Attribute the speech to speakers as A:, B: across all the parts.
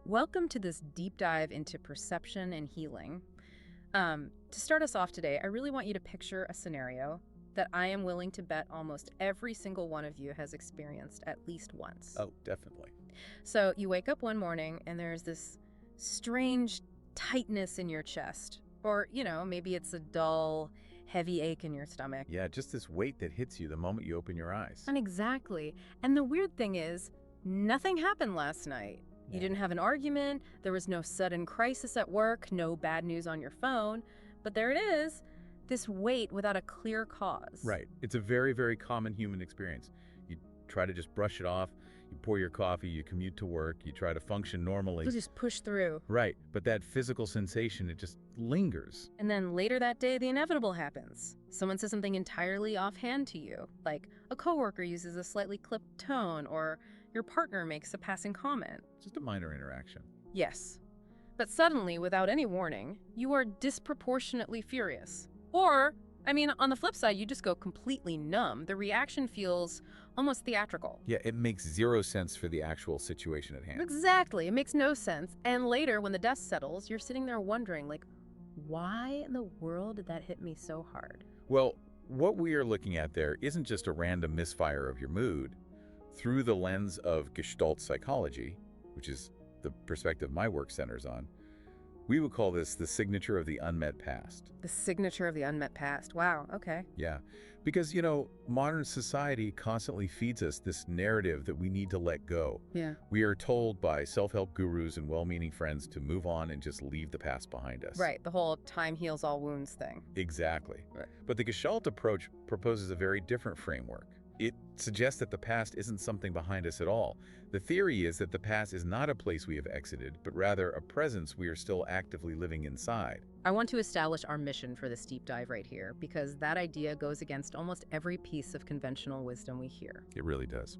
A: Welcome to this deep dive into perception and healing. To start us off today, I really want you to picture a scenario that I am willing to bet almost every single one of you has experienced at least once.
B: Oh, definitely.
A: So you wake up one morning and there's this strange tightness in your chest. Or, maybe it's a dull, heavy ache in your stomach.
B: Yeah, just this weight that hits you the moment you open your eyes.
A: And exactly. And the weird thing is, nothing happened last night. You didn't have an argument, there was no sudden crisis at work, no bad news on your phone, but there it is, this weight without a clear cause.
B: Right. It's a very, very common human experience. You try to just brush it off, you pour your coffee, you commute to work, you try to function normally.
A: You just push through.
B: Right, but that physical sensation, it just lingers.
A: And then later that day, the inevitable happens. Someone says something entirely offhand to you, like a coworker uses a slightly clipped tone, or your partner makes a passing comment.
B: Just a minor interaction.
A: Yes. But suddenly, without any warning, you are disproportionately furious. Or, on the flip side, you just go completely numb. The reaction feels almost theatrical.
B: Yeah, it makes zero sense for the actual situation at hand.
A: Exactly. It makes no sense. And later, when the dust settles, you're sitting there wondering, why in the world did that hit me so hard?
B: Well, what we are looking at there isn't just a random misfire of your mood. Through the lens of Gestalt psychology, which is the perspective my work centers on, we would call this the signature of the unmet past.
A: The signature of the unmet past. Wow, okay.
B: Yeah, because, modern society constantly feeds us this narrative that we need to let go.
A: Yeah.
B: We are told by self-help gurus and well-meaning friends to move on and just leave the past behind us.
A: Right, the whole time heals all wounds thing.
B: Exactly.
A: Right.
B: But the Gestalt approach proposes a very different framework. It suggests that the past isn't something behind us at all. The theory is that the past is not a place we have exited, but rather a presence we are still actively living inside.
A: I want to establish our mission for this deep dive right here, because that idea goes against almost every piece of conventional wisdom we hear.
B: It really does.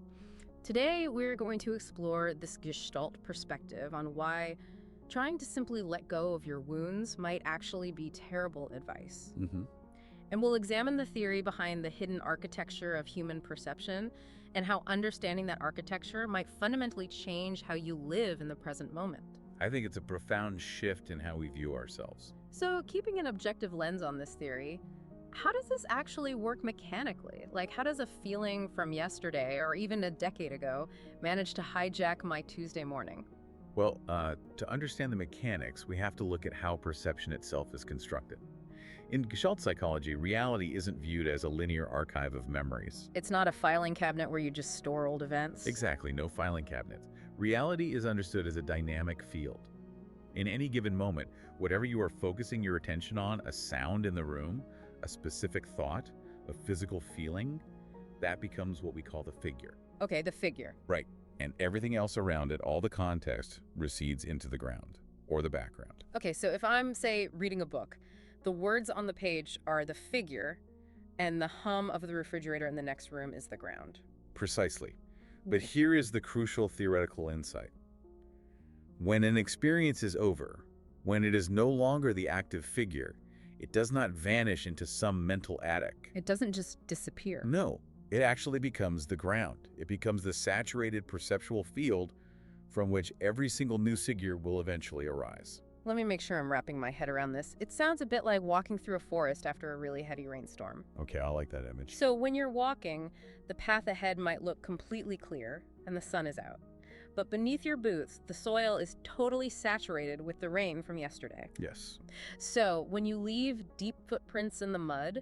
A: Today, we're going to explore this Gestalt perspective on why trying to simply let go of your wounds might actually be terrible advice. And we'll examine the theory behind the hidden architecture of human perception and how understanding that architecture might fundamentally change how you live in the present moment.
B: I think it's a profound shift in how we view ourselves.
A: So, keeping an objective lens on this theory, how does this actually work mechanically? How does a feeling from yesterday or even a decade ago manage to hijack my Tuesday morning?
B: Well, to understand the mechanics, we have to look at how perception itself is constructed. In Gestalt psychology, reality isn't viewed as a linear archive of memories.
A: It's not a filing cabinet where you just store old events.
B: Exactly, no filing cabinet. Reality is understood as a dynamic field. In any given moment, whatever you are focusing your attention on, a sound in the room, a specific thought, a physical feeling, that becomes what we call the figure.
A: Okay, the figure.
B: Right. And everything else around it, all the context, recedes into the ground or the background.
A: Okay, so if I'm, say, reading a book, the words on the page are the figure, and the hum of the refrigerator in the next room is the ground.
B: Precisely. But here is the crucial theoretical insight. When an experience is over, when it is no longer the active figure, it does not vanish into some mental attic.
A: It doesn't just disappear.
B: No, it actually becomes the ground. It becomes the saturated perceptual field from which every single new figure will eventually arise.
A: Let me make sure I'm wrapping my head around this. It sounds a bit like walking through a forest after a really heavy rainstorm.
B: Okay, I like that image.
A: So when you're walking, the path ahead might look completely clear and the sun is out. But beneath your boots, the soil is totally saturated with the rain from yesterday.
B: Yes.
A: So when you leave deep footprints in the mud,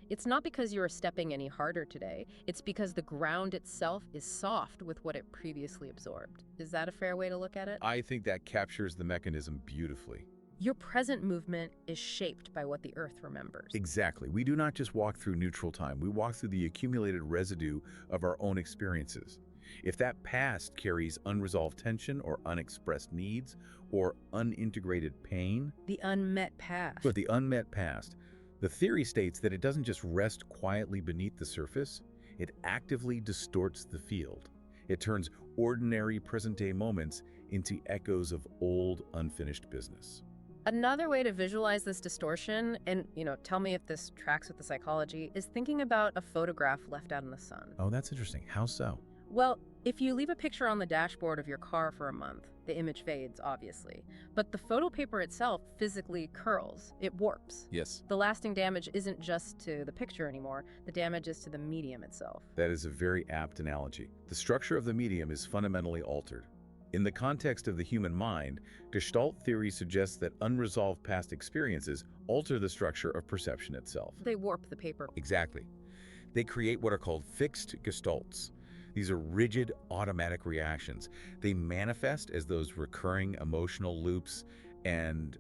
A: it's not because you are stepping any harder today. It's because the ground itself is soft with what it previously absorbed. Is that a fair way to look at it?
B: I think that captures the mechanism beautifully.
A: Your present movement is shaped by what the earth remembers.
B: Exactly. We do not just walk through neutral time. We walk through the accumulated residue of our own experiences. If that past carries unresolved tension or unexpressed needs or unintegrated pain,
A: The unmet past.
B: but the unmet past, the theory states that it doesn't just rest quietly beneath the surface, it actively distorts the field. It turns ordinary present-day moments into echoes of old, unfinished business.
A: Another way to visualize this distortion, and tell me if this tracks with the psychology, is thinking about a photograph left out in the sun.
B: Oh, that's interesting. How so?
A: Well, If you leave a picture on the dashboard of your car for a month, the image fades, obviously. But the photo paper itself physically curls. It warps.
B: Yes.
A: The lasting damage isn't just to the picture anymore. The damage is to the medium itself.
B: That is a very apt analogy. The structure of the medium is fundamentally altered. In the context of the human mind, Gestalt theory suggests that unresolved past experiences alter the structure of perception itself.
A: They warp the paper.
B: Exactly. They create what are called fixed gestalts. These are rigid, automatic reactions. They manifest as those recurring emotional loops and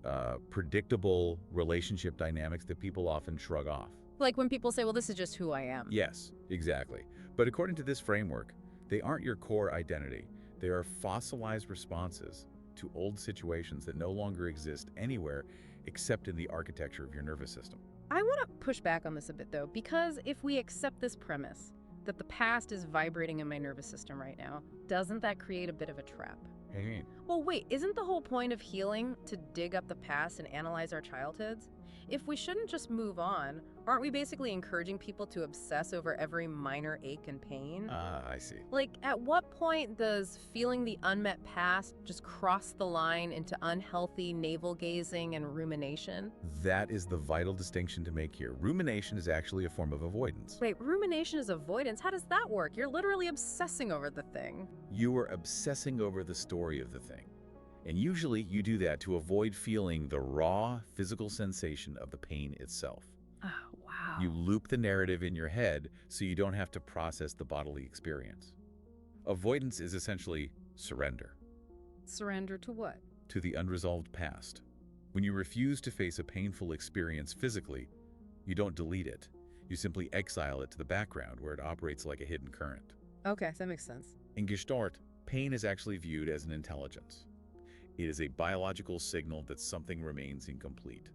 B: predictable relationship dynamics that people often shrug off.
A: Like when people say, well, this is just who I am.
B: Yes, exactly. But according to this framework, they aren't your core identity. They are fossilized responses to old situations that no longer exist anywhere except in the architecture of your nervous system.
A: I want to push back on this a bit, though, because if we accept this premise, that the past is vibrating in my nervous system right now, doesn't that create a bit of a trap?
B: Hey.
A: Well, wait, isn't the whole point of healing to dig up the past and analyze our childhoods? If we shouldn't just move on, aren't we basically encouraging people to obsess over every minor ache and pain?
B: I see.
A: Like, at what point does feeling the unmet past just cross the line into unhealthy navel-gazing and rumination?
B: That is the vital distinction to make here. Rumination is actually a form of avoidance.
A: Wait, rumination is avoidance? How does that work? You're literally obsessing over the thing.
B: You are obsessing over the story of the thing. And usually you do that to avoid feeling the raw physical sensation of the pain itself.
A: Oh, wow.
B: You loop the narrative in your head so you don't have to process the bodily experience. Avoidance is essentially surrender.
A: Surrender to what?
B: To the unresolved past. When you refuse to face a painful experience physically, you don't delete it. You simply exile it to the background where it operates like a hidden current.
A: Okay, that makes sense.
B: In Gestalt, pain is actually viewed as an intelligence. It is a biological signal that something remains incomplete.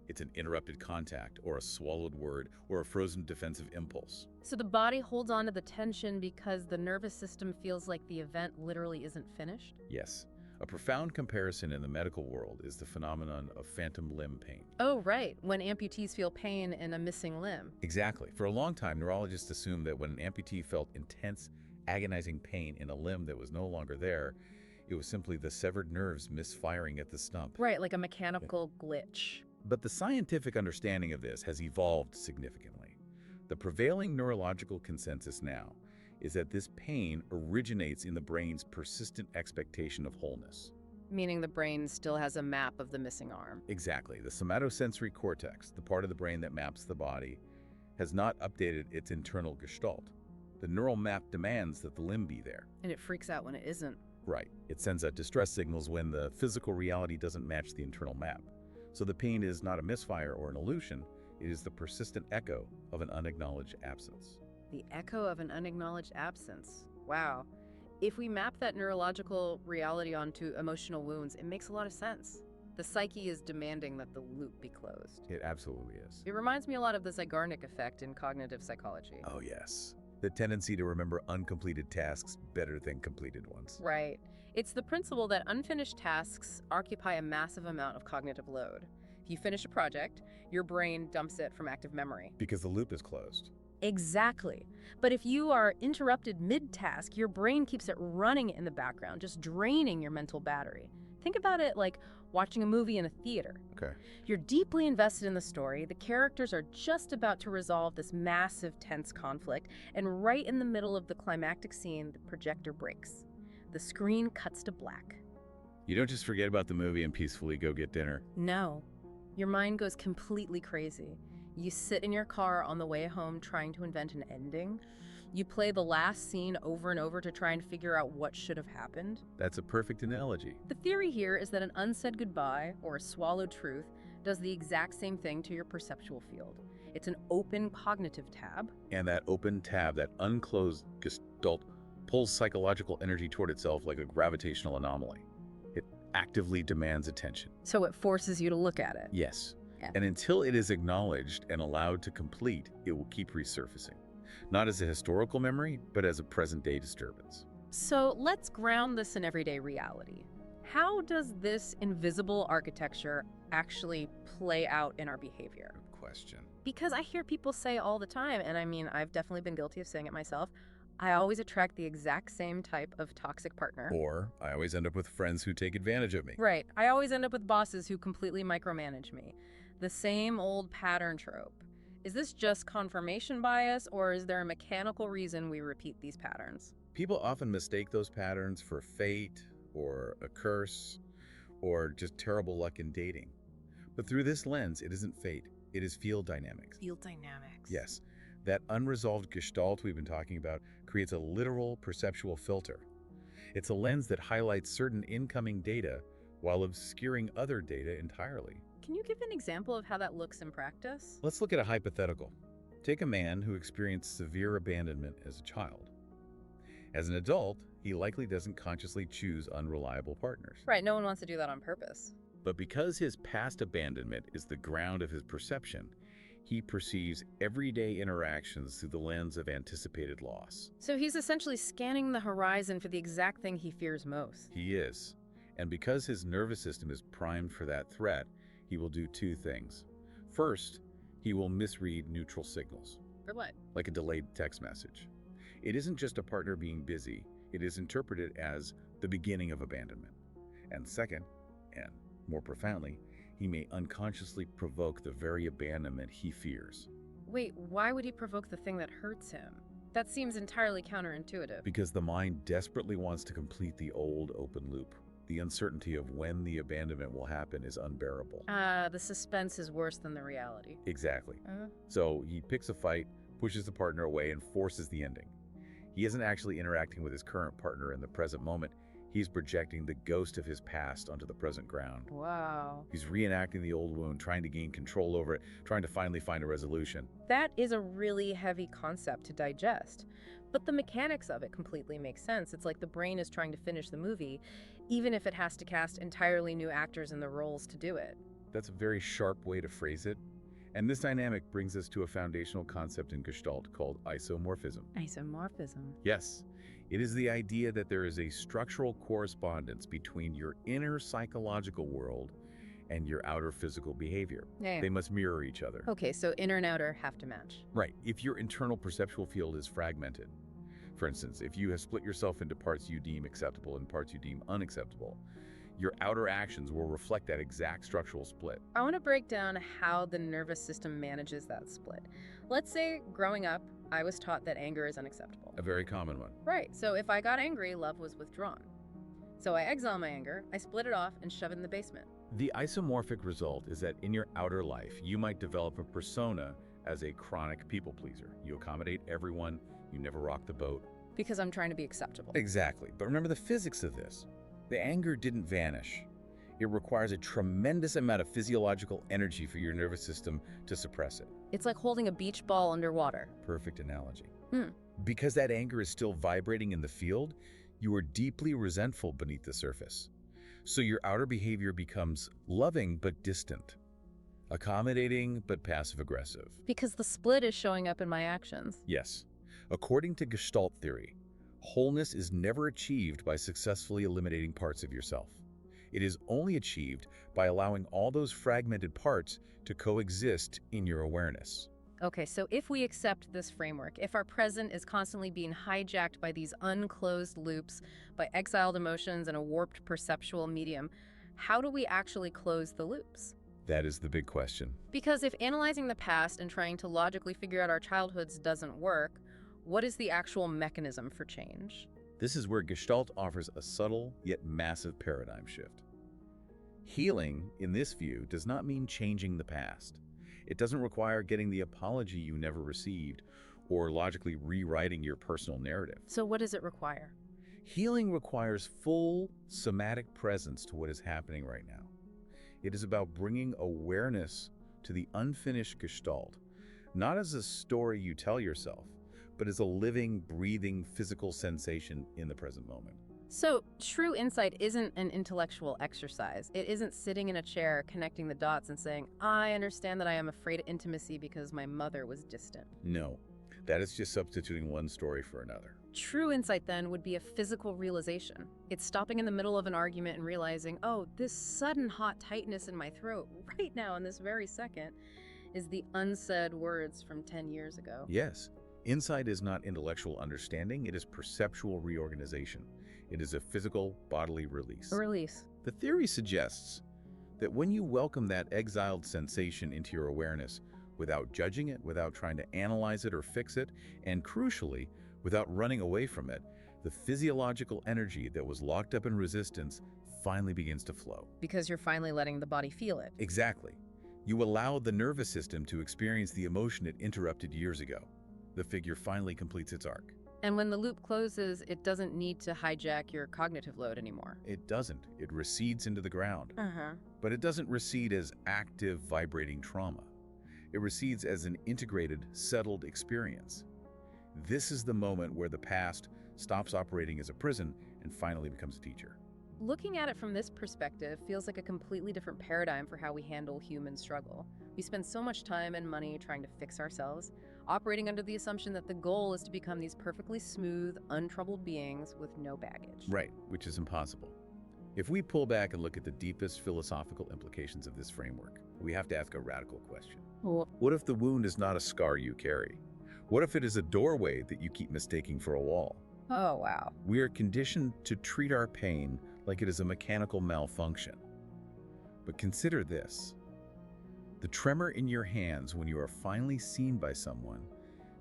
B: It's an interrupted contact, or a swallowed word, or a frozen defensive impulse.
A: So the body holds on to the tension because the nervous system feels like the event literally isn't finished?
B: Yes. A profound comparison in the medical world is the phenomenon of phantom limb pain.
A: Oh, right. When amputees feel pain in a missing limb.
B: Exactly. For a long time, neurologists assumed that when an amputee felt intense, agonizing pain in a limb that was no longer there, it was simply the severed nerves misfiring at the stump.
A: Right, like a mechanical glitch.
B: But the scientific understanding of this has evolved significantly. The prevailing neurological consensus now is that this pain originates in the brain's persistent expectation of wholeness.
A: Meaning the brain still has a map of the missing arm.
B: Exactly. The somatosensory cortex, the part of the brain that maps the body, has not updated its internal gestalt. The neural map demands that the limb be there.
A: And it freaks out when it isn't.
B: Right. It sends out distress signals when the physical reality doesn't match the internal map. So the pain is not a misfire or an illusion, it is the persistent echo of an unacknowledged absence.
A: The echo of an unacknowledged absence. Wow. If we map that neurological reality onto emotional wounds, it makes a lot of sense. The psyche is demanding that the loop be closed.
B: It absolutely is.
A: It reminds me a lot of the Zeigarnik effect in cognitive psychology.
B: Oh yes. The tendency to remember uncompleted tasks better than completed ones.
A: Right. It's the principle that unfinished tasks occupy a massive amount of cognitive load. If you finish a project, your brain dumps it from active memory.
B: Because the loop is closed.
A: Exactly. But if you are interrupted mid-task, your brain keeps it running in the background, just draining your mental battery. Think about it like watching a movie in a theater.
B: Okay.
A: You're deeply invested in the story, the characters are just about to resolve this massive, tense conflict, and right in the middle of the climactic scene, the projector breaks. The screen cuts to black.
B: You don't just forget about the movie and peacefully go get dinner.
A: No. Your mind goes completely crazy. You sit in your car on the way home trying to invent an ending. You play the last scene over and over to try and figure out what should have happened.
B: That's a perfect analogy.
A: The theory here is that an unsaid goodbye, or a swallowed truth, does the exact same thing to your perceptual field. It's an open cognitive tab.
B: And that open tab, that unclosed gestalt, pulls psychological energy toward itself like a gravitational anomaly. It actively demands attention.
A: So it forces you to look at it.
B: Yes.
A: Yeah.
B: And until it is acknowledged and allowed to complete, it will keep resurfacing. Not as a historical memory, but as a present-day disturbance.
A: So let's ground this in everyday reality. How does this invisible architecture actually play out in our behavior?
B: Good question.
A: Because I hear people say all the time, and I mean, I've definitely been guilty of saying it myself, I always attract the exact same type of toxic partner.
B: Or, I always end up with friends who take advantage of me.
A: Right. I always end up with bosses who completely micromanage me. The same old pattern trope. Is this just confirmation bias, or is there a mechanical reason we repeat these patterns?
B: People often mistake those patterns for fate, or a curse, or just terrible luck in dating. But through this lens, it isn't fate, it is field dynamics.
A: Field dynamics.
B: Yes, that unresolved gestalt we've been talking about creates a literal perceptual filter. It's a lens that highlights certain incoming data while obscuring other data entirely.
A: Can you give an example of how that looks in practice?
B: Let's look at a hypothetical. Take a man who experienced severe abandonment as a child. As an adult, he likely doesn't consciously choose unreliable partners.
A: Right, no one wants to do that on purpose.
B: But because his past abandonment is the ground of his perception, he perceives everyday interactions through the lens of anticipated loss.
A: So he's essentially scanning the horizon for the exact thing he fears most.
B: He is. And because his nervous system is primed for that threat, he will do two things. First, he will misread neutral signals.
A: For what?
B: Like a delayed text message. It isn't just a partner being busy, it is interpreted as the beginning of abandonment. And second, and more profoundly, he may unconsciously provoke the very abandonment he fears.
A: Wait, why would he provoke the thing that hurts him? That seems entirely counterintuitive.
B: Because the mind desperately wants to complete the old open loop. The uncertainty of when the abandonment will happen is unbearable.
A: The suspense is worse than the reality.
B: Exactly. So he picks a fight, pushes the partner away, and forces the ending. He isn't actually interacting with his current partner in the present moment. He's projecting the ghost of his past onto the present ground.
A: Wow.
B: He's reenacting the old wound, trying to gain control over it, trying to finally find a resolution.
A: That is a really heavy concept to digest. But the mechanics of it completely make sense. It's like the brain is trying to finish the movie, even if it has to cast entirely new actors in the roles to do it.
B: That's a very sharp way to phrase it. And this dynamic brings us to a foundational concept in Gestalt called isomorphism.
A: Isomorphism.
B: Yes, it is the idea that there is a structural correspondence between your inner psychological world and your outer physical behavior.
A: Yeah.
B: They must mirror each other.
A: Okay, so inner and outer have to match.
B: Right. If your internal perceptual field is fragmented, for instance, if you have split yourself into parts you deem acceptable and parts you deem unacceptable, your outer actions will reflect that exact structural split.
A: I want to break down how the nervous system manages that split. Let's say growing up, I was taught that anger is unacceptable.
B: A very common one.
A: Right, so if I got angry, love was withdrawn. So I exile my anger, I split it off and shove it in the basement.
B: The isomorphic result is that in your outer life, you might develop a persona as a chronic people pleaser. You accommodate everyone, you never rock the boat.
A: Because I'm trying to be acceptable.
B: Exactly, but remember the physics of this. The anger didn't vanish. It requires a tremendous amount of physiological energy for your nervous system to suppress it.
A: It's like holding a beach ball underwater.
B: Perfect analogy.
A: Hmm.
B: Because that anger is still vibrating in the field, you are deeply resentful beneath the surface. So your outer behavior becomes loving but distant, accommodating but passive-aggressive.
A: Because the split is showing up in my actions.
B: Yes. According to Gestalt theory, wholeness is never achieved by successfully eliminating parts of yourself. It is only achieved by allowing all those fragmented parts to coexist in your awareness.
A: Okay, so if we accept this framework, if our present is constantly being hijacked by these unclosed loops, by exiled emotions and a warped perceptual medium, how do we actually close the loops?
B: That is the big question.
A: Because if analyzing the past and trying to logically figure out our childhoods doesn't work, what is the actual mechanism for change?
B: This is where Gestalt offers a subtle yet massive paradigm shift. Healing, in this view, does not mean changing the past. It doesn't require getting the apology you never received or logically rewriting your personal narrative.
A: So what does it require?
B: Healing requires full somatic presence to what is happening right now. It is about bringing awareness to the unfinished Gestalt, not as a story you tell yourself, but as a living, breathing, physical sensation in the present moment.
A: So true insight isn't an intellectual exercise. It isn't sitting in a chair connecting the dots and saying, I understand that I am afraid of intimacy because my mother was distant.
B: No, that is just substituting one story for another.
A: True insight, then, would be a physical realization. It's stopping in the middle of an argument and realizing, oh, this sudden hot tightness in my throat right now in this very second is the unsaid words from 10 years ago.
B: Yes, Insight is not intellectual understanding, it is perceptual reorganization. It is a physical, bodily release.
A: A release.
B: The theory suggests that when you welcome that exiled sensation into your awareness, without judging it, without trying to analyze it or fix it, and crucially, without running away from it, the physiological energy that was locked up in resistance finally begins to flow.
A: Because you're finally letting the body feel it.
B: Exactly. You allow the nervous system to experience the emotion it interrupted years ago. The figure finally completes its arc.
A: And when the loop closes, it doesn't need to hijack your cognitive load anymore.
B: It doesn't. It recedes into the ground.
A: Uh-huh.
B: But it doesn't recede as active, vibrating trauma. It recedes as an integrated, settled experience. This is the moment where the past stops operating as a prison and finally becomes a teacher.
A: Looking at it from this perspective feels like a completely different paradigm for how we handle human struggle. We spend so much time and money trying to fix ourselves, operating under the assumption that the goal is to become these perfectly smooth, untroubled beings with no baggage.
B: Right, which is impossible. If we pull back and look at the deepest philosophical implications of this framework, we have to ask a radical question. What if the wound is not a scar you carry? What if it is a doorway that you keep mistaking for a wall?
A: Oh, wow.
B: We are conditioned to treat our pain like it is a mechanical malfunction. But consider this. The tremor in your hands when you are finally seen by someone,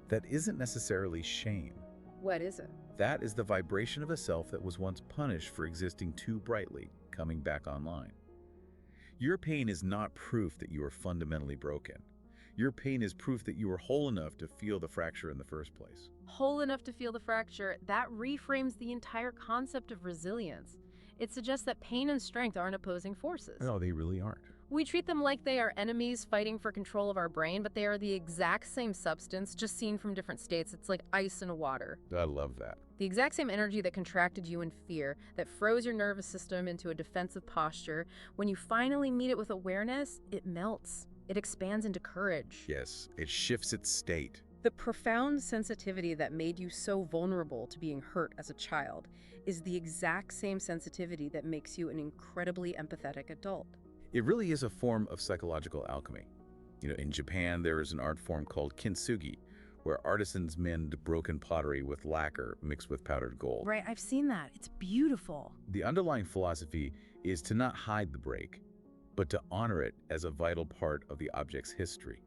B: that isn't necessarily shame.
A: What is it?
B: That is the vibration of a self that was once punished for existing too brightly, coming back online. Your pain is not proof that you are fundamentally broken. Your pain is proof that you were whole enough to feel the fracture in the first place.
A: Whole enough to feel the fracture, that reframes the entire concept of resilience. It suggests that pain and strength aren't opposing forces.
B: No, they really aren't.
A: We treat them like they are enemies fighting for control of our brain, but they are the exact same substance, just seen from different states. It's like ice and water.
B: I love that.
A: The exact same energy that contracted you in fear, that froze your nervous system into a defensive posture, when you finally meet it with awareness, it melts. It expands into courage.
B: Yes, it shifts its state.
A: The profound sensitivity that made you so vulnerable to being hurt as a child is the exact same sensitivity that makes you an incredibly empathetic adult.
B: It really is a form of psychological alchemy. In Japan, there is an art form called kintsugi, where artisans mend broken pottery with lacquer mixed with powdered gold.
A: Right, I've seen that. It's beautiful.
B: The underlying philosophy is to not hide the break, but to honor it as a vital part of the object's history.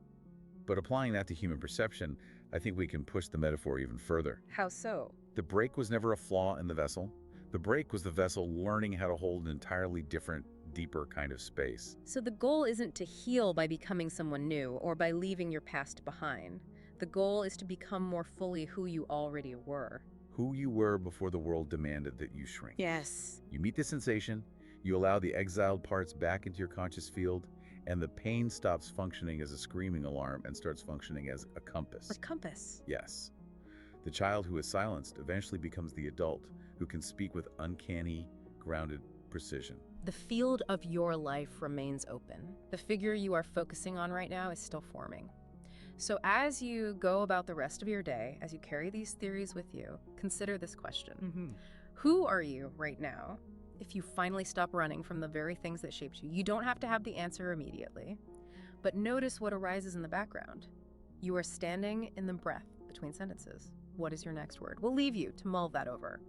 B: But applying that to human perception, I think we can push the metaphor even further.
A: How so?
B: The break was never a flaw in the vessel. The break was the vessel learning how to hold an entirely different, deeper kind of space.
A: So the goal isn't to heal by becoming someone new or by leaving your past behind. The goal is to become more fully who you already were.
B: Who you were before the world demanded that you shrink.
A: Yes.
B: You meet the sensation, you allow the exiled parts back into your conscious field, and the pain stops functioning as a screaming alarm and starts functioning as a compass.
A: A compass.
B: Yes. The child who is silenced eventually becomes the adult who can speak with uncanny, grounded precision.
A: The field of your life remains open. The figure you are focusing on right now is still forming. So as you go about the rest of your day, as you carry these theories with you, consider this question. Who are you right now? If you finally stop running from the very things that shaped you, you don't have to have the answer immediately, but notice what arises in the background. You are standing in the breath between sentences. What is your next word? We'll leave you to mull that over.